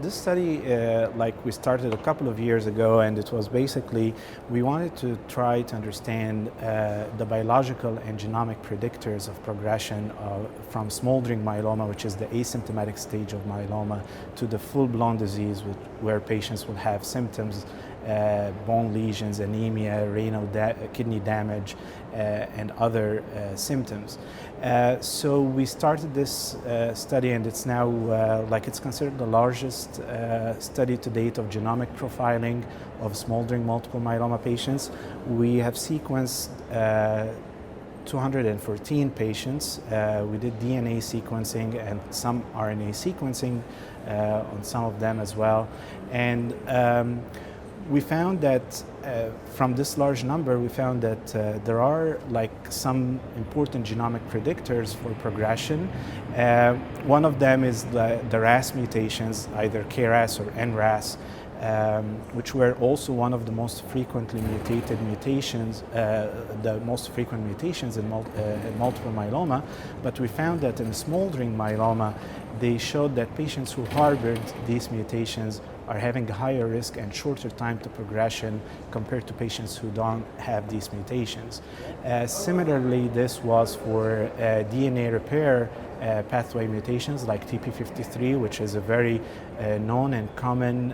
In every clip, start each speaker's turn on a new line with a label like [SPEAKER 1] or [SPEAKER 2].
[SPEAKER 1] This study, we started a couple of years ago, and it was basically, we wanted to try to understand the biological and genomic predictors of progression from smoldering myeloma, which is the asymptomatic stage of myeloma, to the full-blown disease where patients will have symptoms, bone lesions, anemia, kidney damage, and other symptoms. So we started this study, and it's now it's considered the largest study to date of genomic profiling of smoldering multiple myeloma patients. We have sequenced 214 patients. We did DNA sequencing and some RNA sequencing on some of them as well. And we found that from this large number, we found that there are some important genomic predictors for progression. One of them is the RAS mutations, either KRAS or NRAS, which were also one of the most frequently mutated mutations, the most frequent mutations in multiple myeloma. But we found that in smoldering myeloma, they showed that patients who harbored these mutations are having a higher risk and shorter time to progression compared to patients who don't have these mutations. Similarly, this was for DNA repair pathway mutations like TP53, which is a very known and common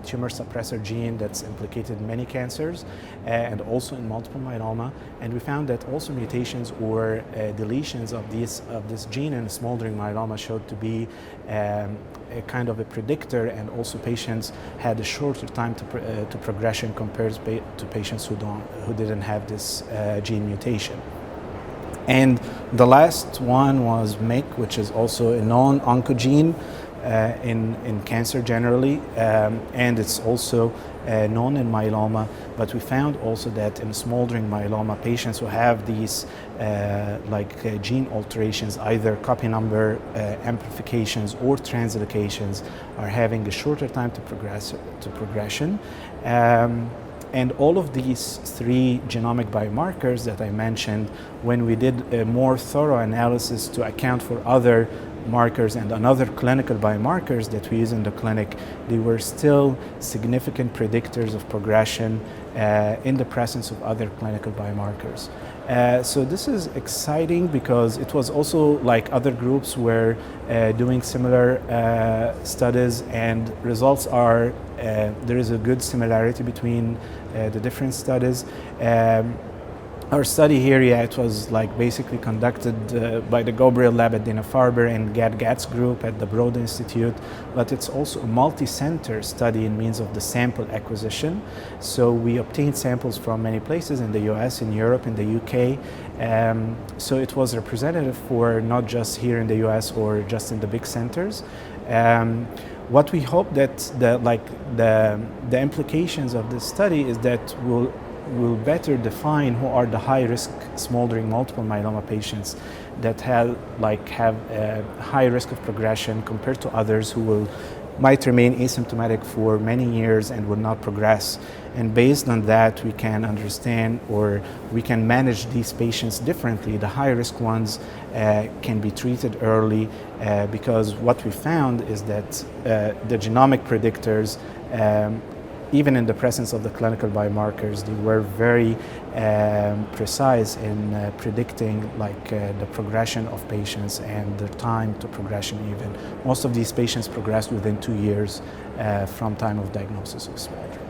[SPEAKER 1] tumor suppressor gene that's implicated in many cancers and also in multiple myeloma. And we found that also mutations or deletions of this gene in smoldering myeloma showed to be a kind of a predictor, and also patients had a shorter time to progression compared to patients who didn't have this gene mutation. And the last one was MYC, which is also a known oncogene in cancer generally, and it's also known in myeloma. But we found also that in smoldering myeloma, patients who have these gene alterations, either copy number amplifications or translocations, are having a shorter time to progression. And all of these three genomic biomarkers that I mentioned, when we did a more thorough analysis to account for other markers and other clinical biomarkers that we use in the clinic, they were still significant predictors of progression in the presence of other clinical biomarkers. So this is exciting because it was also other groups were doing similar studies, and results are there is a good similarity between the different studies. Our study here, it was basically conducted by the Gabriel lab at Dana-Farber and Gat's group at the Broad Institute, but it's also a multi-center study in means of the sample acquisition. So we obtained samples from many places in the US, in Europe, in the UK. So it was representative for not just here in the US or just in the big centers. What we hope that the implications of this study is that will better define who are the high-risk smoldering multiple myeloma patients that have a high risk of progression compared to others who might remain asymptomatic for many years and will not progress. And based on that, we can understand, or we can manage these patients differently. The high-risk ones can be treated early because what we found is that the genomic predictors, even in the presence of the clinical biomarkers, they were very precise in predicting the progression of patients and the time to progression even. Most of these patients progressed within 2 years from time of diagnosis of smoldering.